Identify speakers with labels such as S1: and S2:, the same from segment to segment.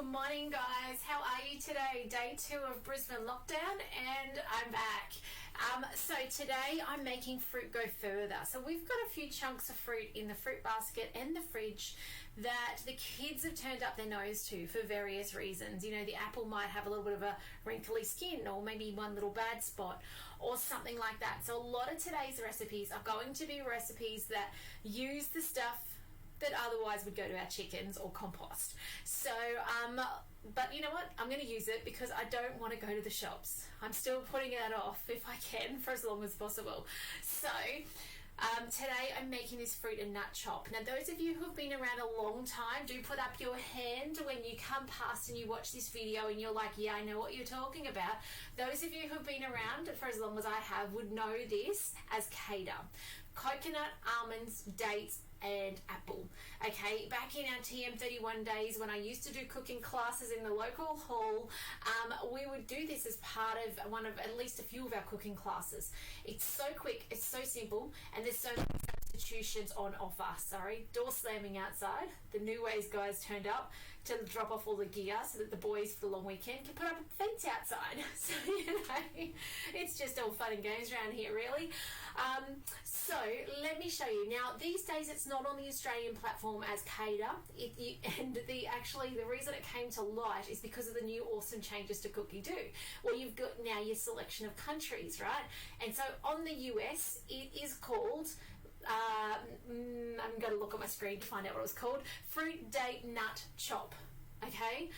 S1: Good morning, guys. How are you today? Day 2 of Brisbane lockdown, and I'm back. So today I'm making fruit go further. So we've got a few chunks of fruit in the fruit basket and the fridge that the kids have turned up their nose to for various reasons. You know, the apple might have a little bit of a wrinkly skin, or maybe one little bad spot or something like that. So a lot of today's recipes are going to be recipes that use the stuff that otherwise would go to our chickens or compost. So, but you know what? I'm going to use it because I don't want to go to the shops. I'm still putting it off if I can for as long as possible. So, today I'm making this fruit and nut chop. Now, those of you who have been around a long time, do put up your hand when you come past and you watch this video and you're like, yeah, I know what you're talking about. Those of you who have been around for as long as I have would know this as cater. Coconut, almonds, dates, and apple. Okay, back in our TM31 days when I used to do cooking classes in the local hall, we would do this as part of one of at least a few of our cooking classes. It's so quick, it's so simple, and there's so many substitutions on offer. Sorry, door slamming outside. The new ways guys turned up to drop off all the gear so that the boys for the long weekend can put up a fence outside. So, you know, it's just all fun and games around here, really. So let me show you. Now, these days it's not on the Australian platform as Cater, and the reason it came to light is because of the new awesome changes to Cookie Do. Well, you've got now your selection of countries, right? And so on the US, it is called, I'm going to look at my screen to find out what it was called, Fruit Date Nut Chop. Okay,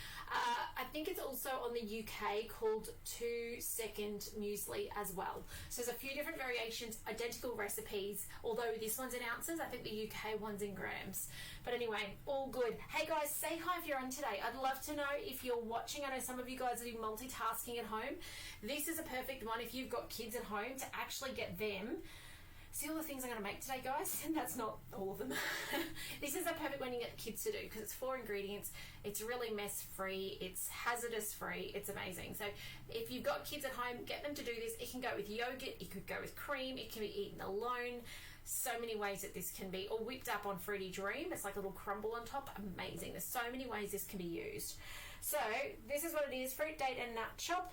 S1: I think it's also on the UK called 2 Second Muesli as well. So there's a few different variations, identical recipes, although this one's in ounces. I think the UK one's in grams. But anyway, all good. Hey guys, say hi if you're on today. I'd love to know if you're watching. I know some of you guys are doing multitasking at home. This is a perfect one if you've got kids at home to actually get them. See all the things I'm going to make today, guys? And that's not all of them. This is a perfect one you get the kids to do because it's 4 ingredients. It's really mess-free. It's hazardous-free. It's amazing. So if you've got kids at home, get them to do this. It can go with yogurt. It could go with cream. It can be eaten alone. So many ways that this can be. Or whipped up on Fruity Dream. It's like a little crumble on top. Amazing. There's so many ways this can be used. So this is what it is. Fruit, date, and nut chop.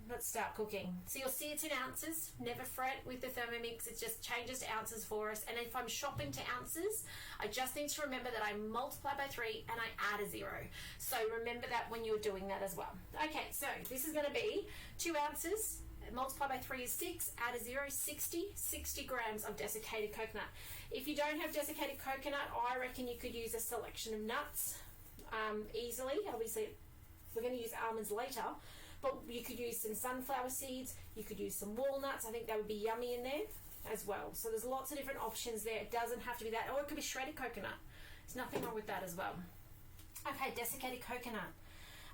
S1: Let's start cooking. So you'll see it's in ounces. Never fret with the Thermomix. It just changes to ounces for us. And if I'm shopping to ounces, I just need to remember that I multiply by 3 and I add a 0. So remember that when you're doing that as well. Okay, so this is going to be 2 ounces. Multiply by 3 is 6. Add a 0, 60 grams of desiccated coconut. If you don't have desiccated coconut, I reckon you could use a selection of nuts easily. Obviously, we're going to use almonds later. But you could use some sunflower seeds, you could use some walnuts. I think that would be yummy in there as well. So there's lots of different options there. It doesn't have to be that. Or it could be shredded coconut. There's nothing wrong with that as well. Okay, desiccated coconut.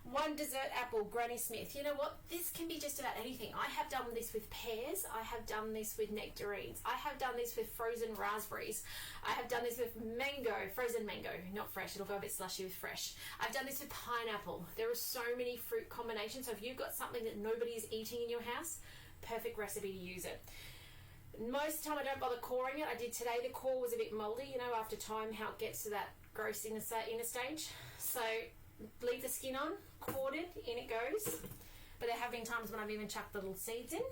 S1: 1 dessert apple, Granny Smith. You know what? This can be just about anything. I have done this with pears. I have done this with nectarines. I have done this with frozen raspberries. I have done this with mango, frozen mango, not fresh. It'll go a bit slushy with fresh. I've done this with pineapple. There are so many fruit combinations. So if you've got something that nobody is eating in your house, perfect recipe to use it. Most of the time I don't bother coring it. I did today. The core was a bit moldy, you know, after time, how it gets to that gross inner stage. So leave the skin on, cored it, in it goes. But there have been times when I've even chucked the little seeds in.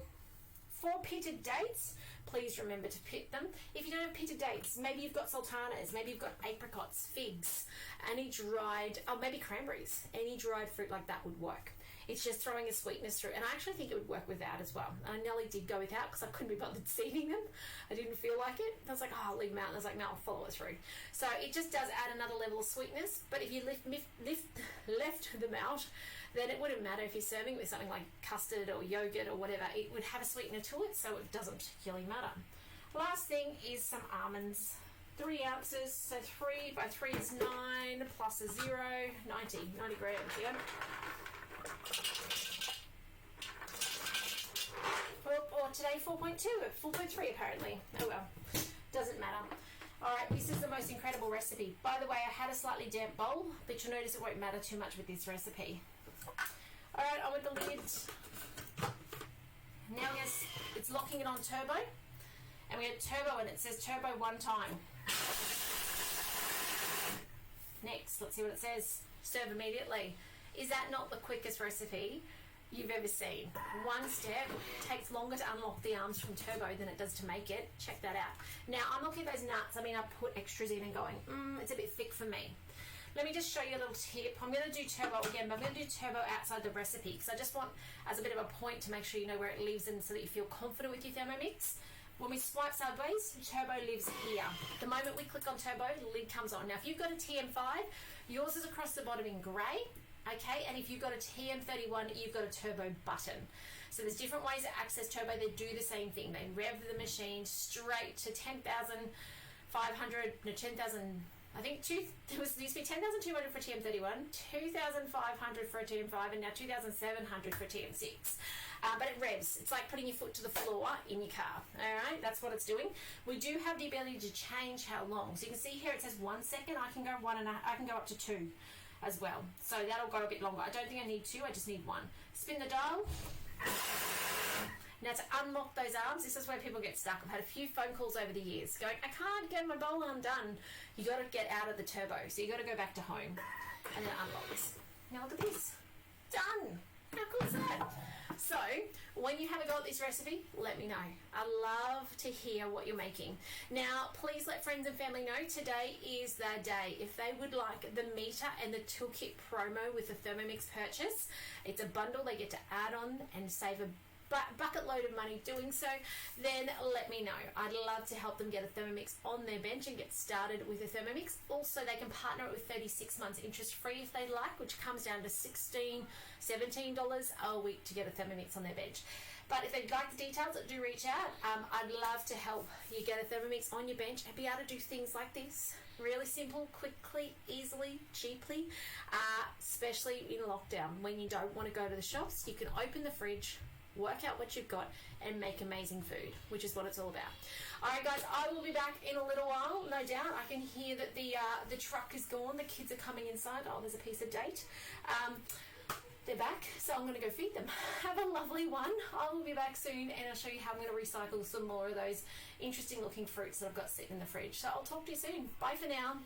S1: 4 pitted dates, please remember to pit them. If you don't have pitted dates, maybe you've got sultanas, maybe you've got apricots, figs, any dried, maybe cranberries. Any dried fruit like that would work. It's just throwing a sweetness through. And I actually think it would work without as well. I nearly did go without because I couldn't be bothered seeding them. I didn't feel like it. I was like, I'll leave them out. And I was like, no, I'll follow it through. So it just does add another level of sweetness. But if you left them out, then it wouldn't matter if you're serving with something like custard or yogurt or whatever. It would have a sweetener to it, so it doesn't particularly matter. Last thing is some almonds. 3 ounces, so 3 by 3 is 9, plus a 0, 90 grams, yeah? Or today 4.2, 4.3 apparently. Oh well, doesn't matter. Alright, this is the most incredible recipe. By the way, I had a slightly damp bowl, but you'll notice it won't matter too much with this recipe. Alright, on with the lid. Now it's locking it on turbo. And we had turbo and it says turbo 1 time. Next, let's see what it says. Serve immediately. Is that not the quickest recipe you've ever seen? One step takes longer to unlock the arms from turbo than it does to make it. Check that out. Now, I'm looking at those nuts. I mean, I put extras in and going, it's a bit thick for me. Let me just show you a little tip. I'm going to do turbo again, but I'm going to do turbo outside the recipe because I just want, as a bit of a point, to make sure you know where it lives in so that you feel confident with your Thermomix. When we swipe sideways, turbo lives here. The moment we click on turbo, the lid comes on. Now, if you've got a TM5, yours is across the bottom in grey, okay? And if you've got a TM31, you've got a turbo button. So there's different ways to access turbo. They do the same thing. They rev the machine straight to 10,500, no, 10,000, I think there used to be 10,200 for TM31, 2,500 for a TM5, and now 2,700 for a TM6. But it revs. It's like putting your foot to the floor in your car. All right, that's what it's doing. We do have the ability to change how long. So you can see here it says 1 second. I can go I can go up to 2 as well. So that'll go a bit longer. I don't think I need 2. I just need 1. Spin the dial. Now to unlock those arms, this is where people get stuck. I've had a few phone calls over the years going, I can't get my bowl undone. You got to get out of the turbo. So you got to go back to home and then it unlocks. Now look at this. Done. How cool is that? So when you have a go at this recipe, let me know. I love to hear what you're making. Now, please let friends and family know today is their day. If they would like the meter and the toolkit promo with the Thermomix purchase, it's a bundle they get to add on and save a bucket load of money doing so, then let me know. I'd love to help them get a Thermomix on their bench and get started with a Thermomix. Also, they can partner it with 36 months interest free if they like, which comes down to $16, $17 a week to get a Thermomix on their bench. But if they'd like the details, do reach out. I'd love to help you get a Thermomix on your bench and be able to do things like this. Really simple, quickly, easily, cheaply, especially in lockdown when you don't want to go to the shops. You can open the fridge, work out what you've got, and make amazing food, which is what it's all about. All right, guys, I will be back in a little while, no doubt. I can hear that the truck is gone. The kids are coming inside. Oh, there's a piece of date. They're back, so I'm going to go feed them. Have a lovely one. I will be back soon, and I'll show you how I'm going to recycle some more of those interesting-looking fruits that I've got sitting in the fridge. So I'll talk to you soon. Bye for now.